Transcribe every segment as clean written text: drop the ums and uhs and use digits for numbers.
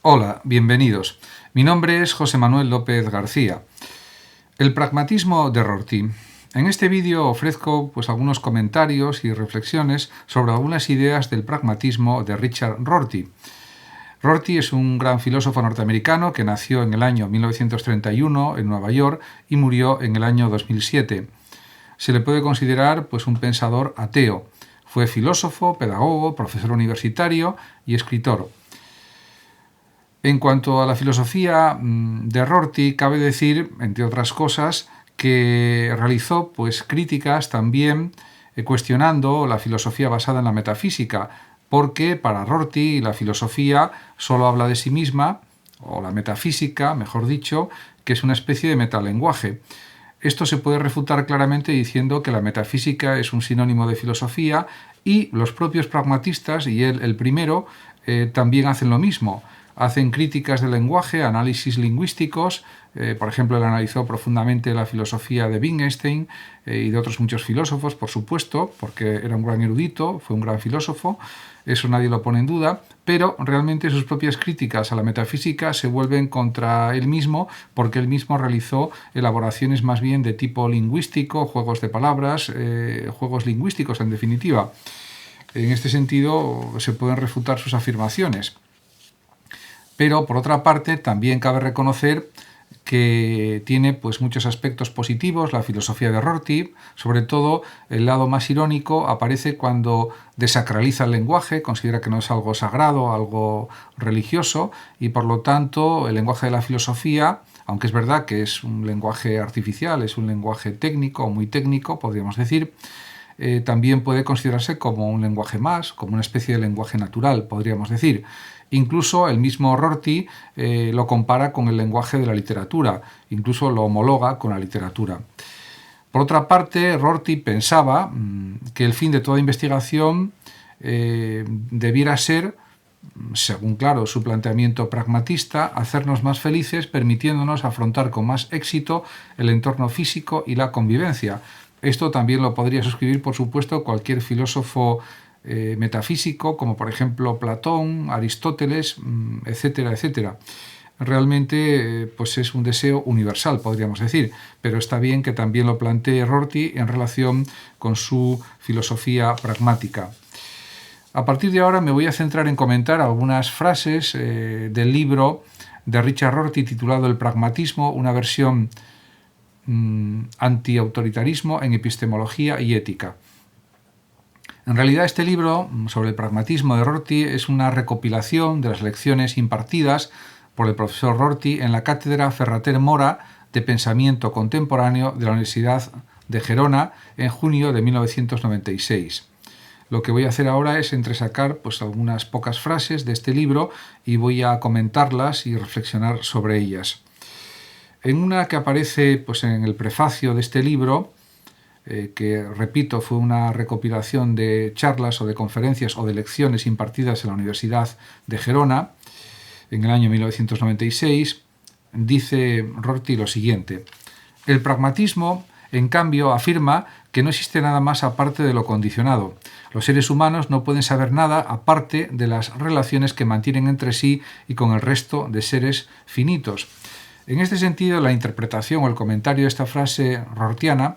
Hola, bienvenidos. Mi nombre es José Manuel López García. El pragmatismo de Rorty. En este vídeo ofrezco algunos comentarios y reflexiones sobre algunas ideas del pragmatismo de Richard Rorty. Rorty es un gran filósofo norteamericano que nació en el año 1931 en Nueva York y murió en el año 2007. Se le puede considerar un pensador ateo. Fue filósofo, pedagogo, profesor universitario y escritor. En cuanto a la filosofía de Rorty, cabe decir, entre otras cosas, que realizó críticas también cuestionando la filosofía basada en la metafísica, porque para Rorty la filosofía solo habla de sí misma, o la metafísica, mejor dicho, que es una especie de metalenguaje. Esto se puede refutar claramente diciendo que la metafísica es un sinónimo de filosofía y los propios pragmatistas, y él el primero, también hacen lo mismo. Hacen críticas del lenguaje, análisis lingüísticos. Por ejemplo, él analizó profundamente la filosofía de Wittgenstein y de otros muchos filósofos, por supuesto, porque era un gran erudito, fue un gran filósofo, eso nadie lo pone en duda, pero realmente sus propias críticas a la metafísica se vuelven contra él mismo, porque él mismo realizó elaboraciones más bien de tipo lingüístico, juegos de palabras, juegos lingüísticos en definitiva. En este sentido se pueden refutar sus afirmaciones. Pero, por otra parte, también cabe reconocer que tiene muchos aspectos positivos la filosofía de Rorty. Sobre todo, el lado más irónico aparece cuando desacraliza el lenguaje, considera que no es algo sagrado, algo religioso, y por lo tanto el lenguaje de la filosofía, aunque es verdad que es un lenguaje artificial, es un lenguaje técnico, muy técnico, podríamos decir, también puede considerarse como un lenguaje más, como una especie de lenguaje natural, podríamos decir. Incluso el mismo Rorty lo compara con el lenguaje de la literatura, incluso lo homologa con la literatura. Por otra parte, Rorty pensaba que el fin de toda investigación debiera ser, según su planteamiento pragmatista, hacernos más felices, permitiéndonos afrontar con más éxito el entorno físico y la convivencia. Esto también lo podría suscribir, por supuesto, cualquier filósofo metafísico, como por ejemplo Platón, Aristóteles, etcétera, etcétera. Realmente es un deseo universal, podríamos decir, pero está bien que también lo plantee Rorty en relación con su filosofía pragmática. A partir de ahora me voy a centrar en comentar algunas frases del libro de Richard Rorty titulado El pragmatismo, una versión antiautoritarismo en epistemología y ética. En realidad, este libro sobre el pragmatismo de Rorty es una recopilación de las lecciones impartidas por el profesor Rorty en la cátedra Ferrater Mora de Pensamiento Contemporáneo de la Universidad de Gerona en junio de 1996. Lo que voy a hacer ahora es entresacar algunas pocas frases de este libro y voy a comentarlas y reflexionar sobre ellas. En una que aparece en el prefacio de este libro, que, repito, fue una recopilación de charlas o de conferencias o de lecciones impartidas en la Universidad de Gerona en el año 1996, dice Rorty lo siguiente: el pragmatismo, en cambio, afirma que no existe nada más aparte de lo condicionado. Los seres humanos no pueden saber nada aparte de las relaciones que mantienen entre sí y con el resto de seres finitos. En este sentido, la interpretación o el comentario de esta frase rortiana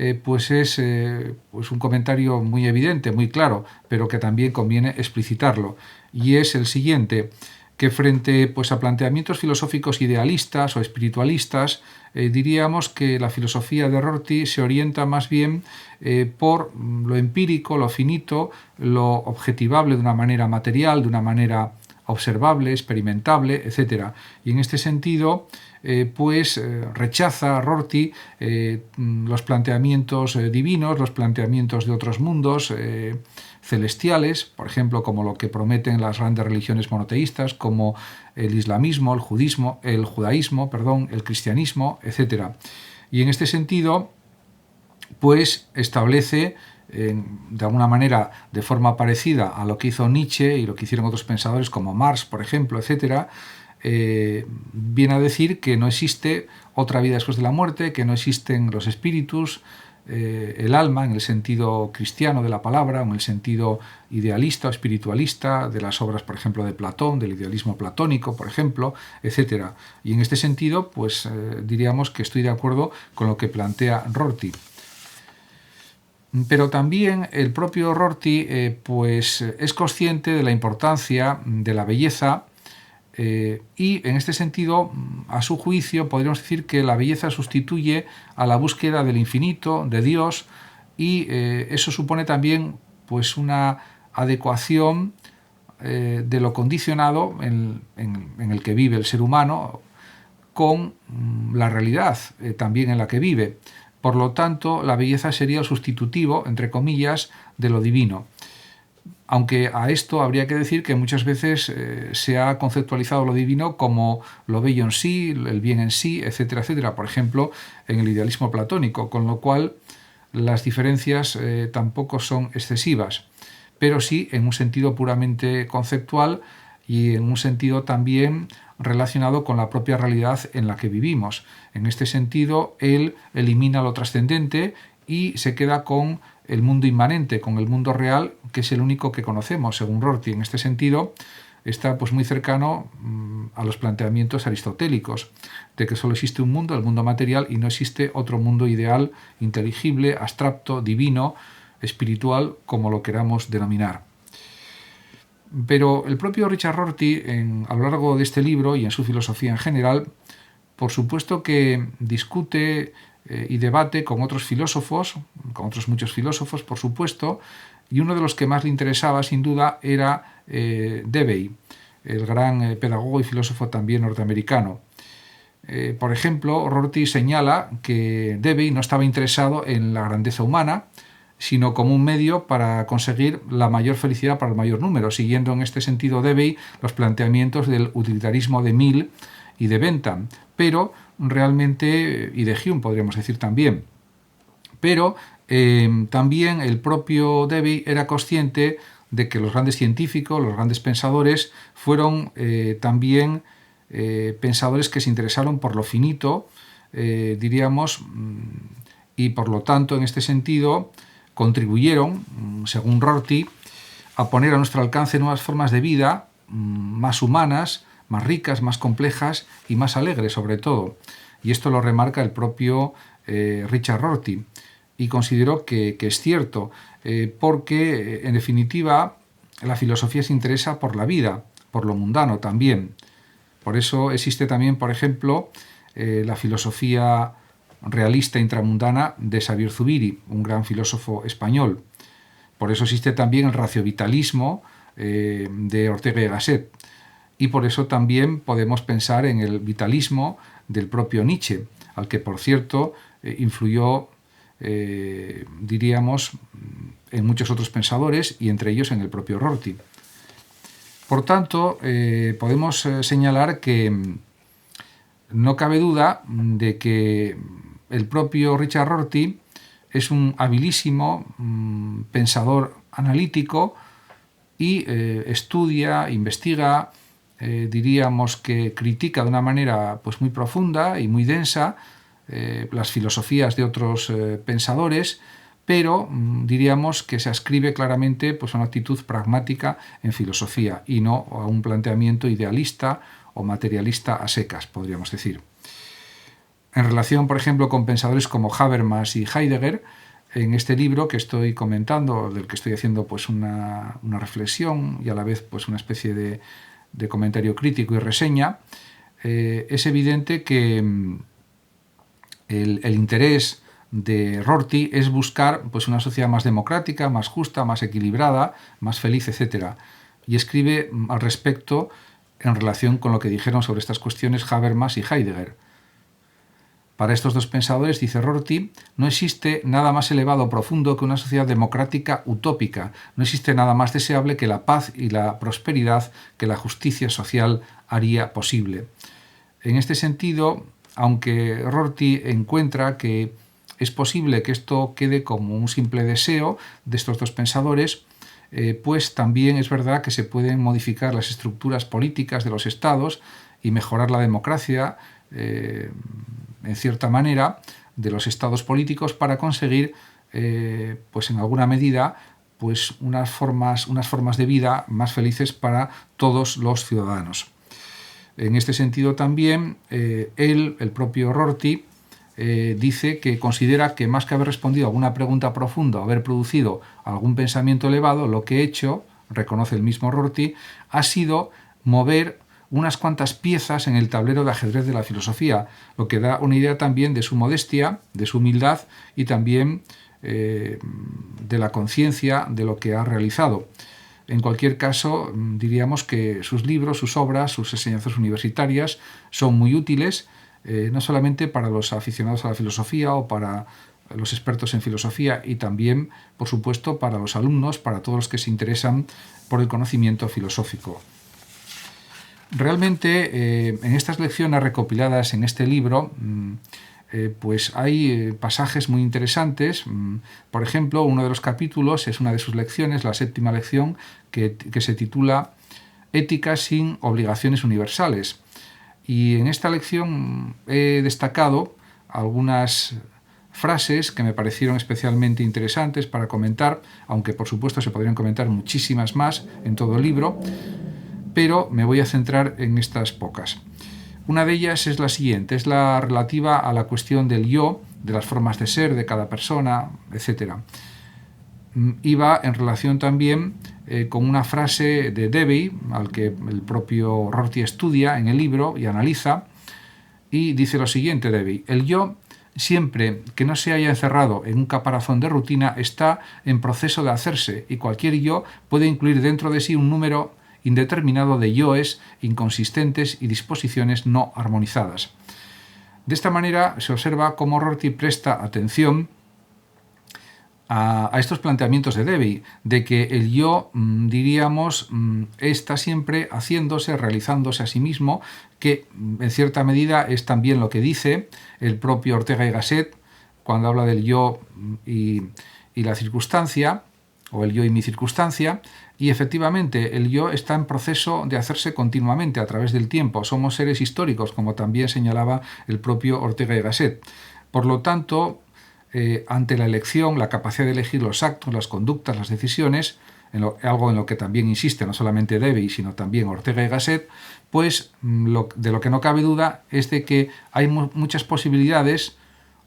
es un comentario muy evidente, muy claro, pero que también conviene explicitarlo. Y es el siguiente: que frente a planteamientos filosóficos idealistas o espiritualistas, diríamos que la filosofía de Rorty se orienta más bien por lo empírico, lo finito, lo objetivable de una manera material, de una manera observable, experimentable, etc. Y en este sentido, rechaza Rorty los planteamientos divinos, los planteamientos de otros mundos celestiales, por ejemplo, como lo que prometen las grandes religiones monoteístas, como el islamismo, el judaísmo, el cristianismo, etc. Y en este sentido, establece de alguna manera, de forma parecida a lo que hizo Nietzsche y lo que hicieron otros pensadores como Marx, por ejemplo, etcétera, viene a decir que no existe otra vida después de la muerte, que no existen los espíritus, el alma en el sentido cristiano de la palabra, o en el sentido idealista o espiritualista de las obras, por ejemplo, de Platón, del idealismo platónico, por ejemplo, etc. Y en este sentido, pues diríamos que estoy de acuerdo con lo que plantea Rorty. Pero también el propio Rorty pues, es consciente de la importancia de la belleza y en este sentido, a su juicio, podríamos decir que la belleza sustituye a la búsqueda del infinito, de Dios, y eso supone también pues, una adecuación de lo condicionado en el que vive el ser humano con la realidad también en la que vive. Por lo tanto, la belleza sería el sustitutivo, entre comillas, de lo divino. Aunque a esto habría que decir que muchas veces se ha conceptualizado lo divino como lo bello en sí, el bien en sí, etcétera, etcétera. Por ejemplo, en el idealismo platónico, con lo cual las diferencias tampoco son excesivas, pero sí en un sentido puramente conceptual y en un sentido también relacionado con la propia realidad en la que vivimos. En este sentido, él elimina lo trascendente y se queda con el mundo inmanente, con el mundo real, que es el único que conocemos, según Rorty. En este sentido, está pues, muy cercano a los planteamientos aristotélicos, de que solo existe un mundo, el mundo material, y no existe otro mundo ideal, inteligible, abstracto, divino, espiritual, como lo queramos denominar. Pero el propio Richard Rorty, a lo largo de este libro y en su filosofía en general, por supuesto que discute y debate con otros filósofos, con otros muchos filósofos, por supuesto, y uno de los que más le interesaba, sin duda, era Debye, el gran pedagogo y filósofo también norteamericano. Por ejemplo, Rorty señala que Debye no estaba interesado en la grandeza humana, sino como un medio para conseguir la mayor felicidad para el mayor número, siguiendo en este sentido Debye los planteamientos del utilitarismo de Mill y de Bentham, pero realmente, y de Hume podríamos decir también. Pero también el propio Debye era consciente de que los grandes científicos, los grandes pensadores, fueron también pensadores que se interesaron por lo finito, diríamos, y por lo tanto, en este sentido, contribuyeron, según Rorty, a poner a nuestro alcance nuevas formas de vida más humanas, más ricas, más complejas y más alegres, sobre todo. Y esto lo remarca el propio Richard Rorty. Y considero que es cierto, porque, en definitiva, la filosofía se interesa por la vida, por lo mundano también. Por eso existe también, por ejemplo, la filosofía realista intramundana de Xavier Zubiri, un gran filósofo español. Por eso existe también el raciovitalismo de Ortega y Gasset. Y por eso también podemos pensar en el vitalismo del propio Nietzsche, al que, por cierto, influyó, diríamos, en muchos otros pensadores y entre ellos en el propio Rorty. Por tanto, podemos señalar que no cabe duda de que el propio Richard Rorty es un habilísimo pensador analítico y estudia, investiga, diríamos que critica de una manera pues, muy profunda y muy densa las filosofías de otros pensadores, pero diríamos que se ascribe claramente pues, a una actitud pragmática en filosofía y no a un planteamiento idealista o materialista a secas, podríamos decir. En relación, por ejemplo, con pensadores como Habermas y Heidegger, en este libro que estoy comentando, del que estoy haciendo pues, una reflexión y a la vez pues, una especie de comentario crítico y reseña, es evidente que el interés de Rorty es buscar pues, una sociedad más democrática, más justa, más equilibrada, más feliz, etc. Y escribe al respecto en relación con lo que dijeron sobre estas cuestiones Habermas y Heidegger. Para estos dos pensadores, dice Rorty, no existe nada más elevado o profundo que una sociedad democrática utópica. No existe nada más deseable que la paz y la prosperidad que la justicia social haría posible. En este sentido, aunque Rorty encuentra que es posible que esto quede como un simple deseo de estos dos pensadores, pues también es verdad que se pueden modificar las estructuras políticas de los estados y mejorar la democracia, en cierta manera, de los estados políticos para conseguir, pues en alguna medida, pues unas formas de vida más felices para todos los ciudadanos. En este sentido también, el propio Rorty, dice que considera que más que haber respondido a alguna pregunta profunda o haber producido algún pensamiento elevado, lo que he hecho, reconoce el mismo Rorty, ha sido mover unas cuantas piezas en el tablero de ajedrez de la filosofía, lo que da una idea también de su modestia, de su humildad y también de la conciencia de lo que ha realizado. En cualquier caso, diríamos que sus libros, sus obras, sus enseñanzas universitarias son muy útiles, no solamente para los aficionados a la filosofía o para los expertos en filosofía, y también, por supuesto, para los alumnos, para todos los que se interesan por el conocimiento filosófico. Realmente, en estas lecciones recopiladas en este libro, pues hay pasajes muy interesantes. Por ejemplo, uno de los capítulos es una de sus lecciones, la 7ª lección, que se titula Ética sin obligaciones universales. Y en esta lección he destacado algunas frases que me parecieron especialmente interesantes para comentar, aunque por supuesto se podrían comentar muchísimas más en todo el libro, pero me voy a centrar en estas pocas. Una de ellas es la siguiente, es la relativa a la cuestión del yo, de las formas de ser de cada persona, etc. Y va en relación también con una frase de Debye, al que el propio Rorty estudia en el libro y analiza, y dice lo siguiente Debye: el yo, siempre que no se haya encerrado en un caparazón de rutina, está en proceso de hacerse, y cualquier yo puede incluir dentro de sí un número indeterminado de yoes inconsistentes y disposiciones no armonizadas. De esta manera se observa cómo Rorty presta atención a estos planteamientos de Debye, de que el yo, diríamos, está siempre haciéndose, realizándose a sí mismo, que en cierta medida es también lo que dice el propio Ortega y Gasset cuando habla del yo y la circunstancia, o el yo y mi circunstancia, y efectivamente el yo está en proceso de hacerse continuamente a través del tiempo. Somos seres históricos, como también señalaba el propio Ortega y Gasset. Por lo tanto, ante la elección, la capacidad de elegir los actos, las conductas, las decisiones, algo en lo que también insiste no solamente Debye, sino también Ortega y Gasset, pues de lo que no cabe duda es de que hay muchas posibilidades,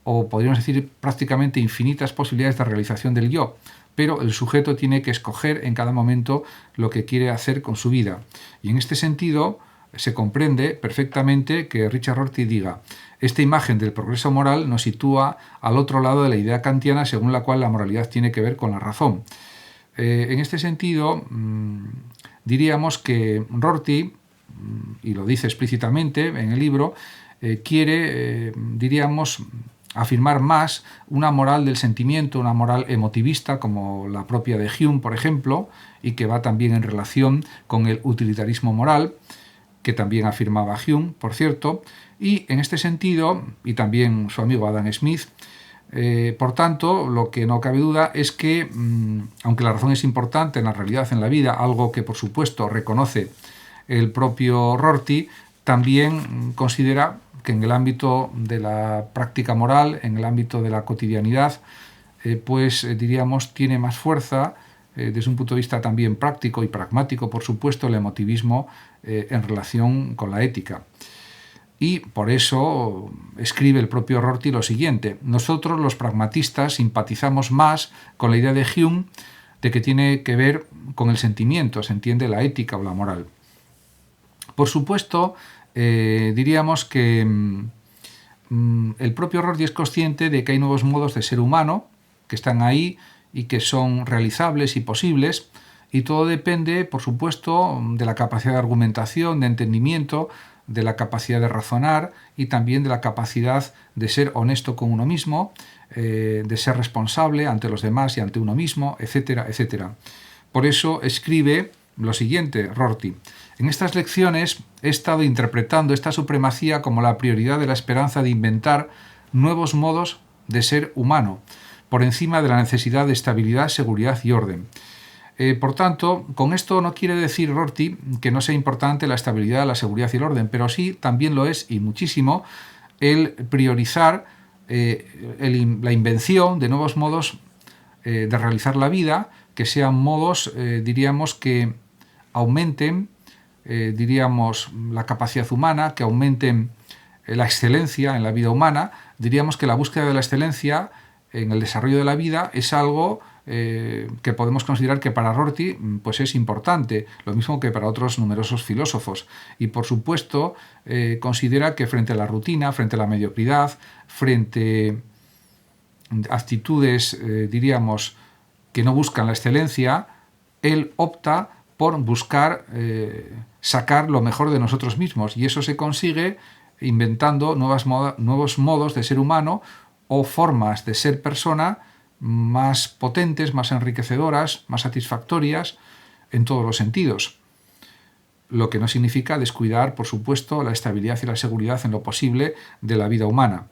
o podríamos decir prácticamente infinitas posibilidades de realización del yo, pero el sujeto tiene que escoger en cada momento lo que quiere hacer con su vida. Y en este sentido se comprende perfectamente que Richard Rorty diga: esta imagen del progreso moral nos sitúa al otro lado de la idea kantiana según la cual la moralidad tiene que ver con la razón. En este sentido, diríamos que Rorty, y lo dice explícitamente en el libro, quiere, diríamos, afirmar más una moral del sentimiento, una moral emotivista, como la propia de Hume, por ejemplo, y que va también en relación con el utilitarismo moral, que también afirmaba Hume, por cierto, y en este sentido, y también su amigo Adam Smith, por tanto, lo que no cabe duda es que, aunque la razón es importante en la realidad, en la vida, algo que por supuesto reconoce el propio Rorty, también considera que en el ámbito de la práctica moral, en el ámbito de la cotidianidad, diríamos, tiene más fuerza, desde un punto de vista también práctico y pragmático, por supuesto, el emotivismo en relación con la ética. Y por eso escribe el propio Rorty lo siguiente: nosotros los pragmatistas simpatizamos más con la idea de Hume de que tiene que ver con el sentimiento, se entiende la ética o la moral. Por supuesto, diríamos que el propio Rorty es consciente de que hay nuevos modos de ser humano que están ahí y que son realizables y posibles, y todo depende, por supuesto, de la capacidad de argumentación, de entendimiento, de la capacidad de razonar y también de la capacidad de ser honesto con uno mismo, de ser responsable ante los demás y ante uno mismo, etcétera, etcétera. Por eso escribe lo siguiente Rorty: en estas lecciones he estado interpretando esta supremacía como la prioridad de la esperanza de inventar nuevos modos de ser humano, por encima de la necesidad de estabilidad, seguridad y orden. Por tanto, con esto no quiere decir Rorty que no sea importante la estabilidad, la seguridad y el orden, pero sí también lo es, y muchísimo, el priorizar la invención de nuevos modos de realizar la vida, que sean modos, diríamos, que aumenten, diríamos, la capacidad humana, que aumenten la excelencia en la vida humana. Diríamos que la búsqueda de la excelencia en el desarrollo de la vida es algo que podemos considerar que para Rorty pues es importante, lo mismo que para otros numerosos filósofos. Y por supuesto considera que frente a la rutina, frente a la mediocridad, frente a actitudes, diríamos, que no buscan la excelencia, él opta por buscar sacar lo mejor de nosotros mismos, y eso se consigue inventando nuevos modos de ser humano o formas de ser persona más potentes, más enriquecedoras, más satisfactorias en todos los sentidos. Lo que no significa descuidar, por supuesto, la estabilidad y la seguridad en lo posible de la vida humana.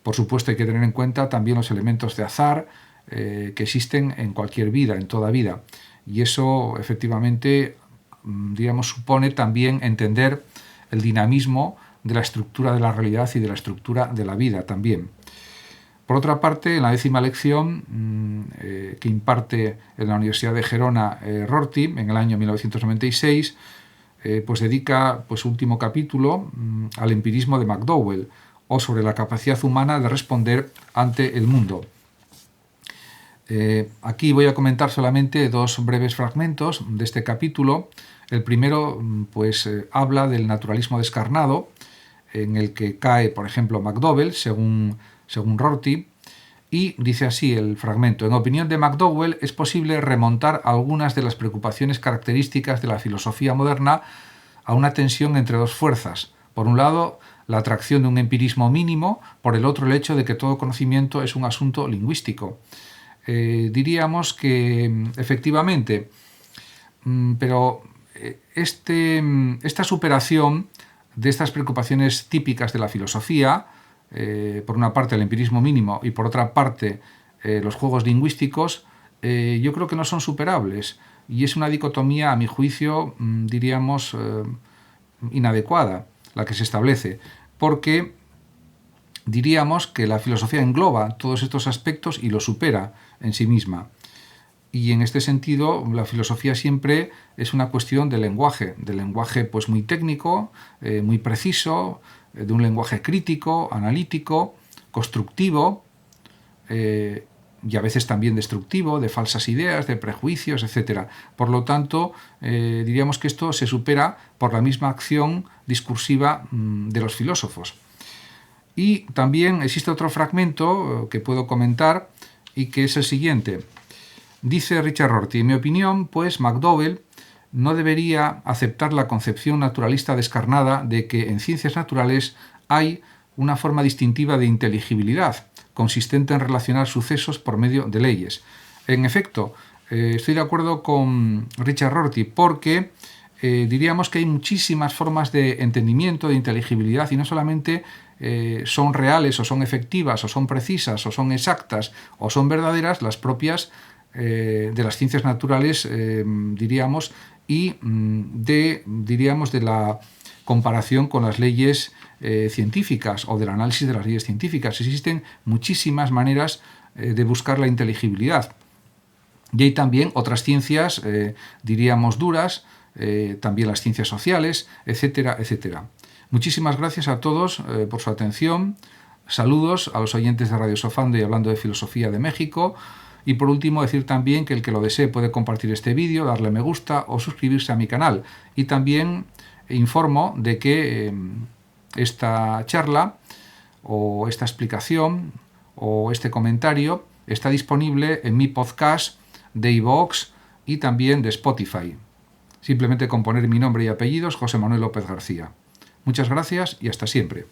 Por supuesto, hay que tener en cuenta también los elementos de azar que existen en cualquier vida, en toda vida. Y eso, efectivamente, digamos, supone también entender el dinamismo de la estructura de la realidad y de la estructura de la vida también. Por otra parte, en la 10ª lección que imparte en la Universidad de Gerona Rorty en el año 1996, pues dedica su último capítulo al empirismo de McDowell, o sobre la capacidad humana de responder ante el mundo. Aquí voy a comentar solamente 2 breves fragmentos de este capítulo. El primero pues habla del naturalismo descarnado, en el que cae, por ejemplo, McDowell, según Rorty, y dice así el fragmento: en opinión de McDowell, es posible remontar algunas de las preocupaciones características de la filosofía moderna a una tensión entre 2 fuerzas. Por un lado, la atracción de un empirismo mínimo, por el otro, el hecho de que todo conocimiento es un asunto lingüístico. Diríamos que efectivamente, pero esta superación de estas preocupaciones típicas de la filosofía, por una parte el empirismo mínimo y por otra parte los juegos lingüísticos, yo creo que no son superables, y es una dicotomía, a mi juicio, diríamos, inadecuada la que se establece, porque diríamos que la filosofía engloba todos estos aspectos y los supera en sí misma. Y en este sentido, la filosofía siempre es una cuestión del lenguaje pues muy técnico, muy preciso, de un lenguaje crítico, analítico, constructivo, y a veces también destructivo, de falsas ideas, de prejuicios, etc. Por lo tanto, diríamos que esto se supera por la misma acción discursiva de los filósofos. Y también existe otro fragmento que puedo comentar, y que es el siguiente. Dice Richard Rorty: en mi opinión, pues, McDowell no debería aceptar la concepción naturalista descarnada de que en ciencias naturales hay una forma distintiva de inteligibilidad, consistente en relacionar sucesos por medio de leyes. En efecto, estoy de acuerdo con Richard Rorty, porque diríamos que hay muchísimas formas de entendimiento, de inteligibilidad, y no solamente son reales o son efectivas o son precisas o son exactas o son verdaderas las propias de las ciencias naturales, diríamos, y de la comparación con las leyes científicas o del análisis de las leyes científicas. Existen muchísimas maneras de buscar la inteligibilidad. Y hay también otras ciencias, diríamos, duras, también las ciencias sociales, etcétera, etcétera. Muchísimas gracias a todos por su atención. Saludos a los oyentes de Radio Sofando y Hablando de Filosofía de México. Y por último, decir también que el que lo desee puede compartir este vídeo, darle me gusta o suscribirse a mi canal. Y también informo de que esta charla o esta explicación o este comentario está disponible en mi podcast de iVoox y también de Spotify. Simplemente con poner mi nombre y apellidos, José Manuel López García. Muchas gracias y hasta siempre.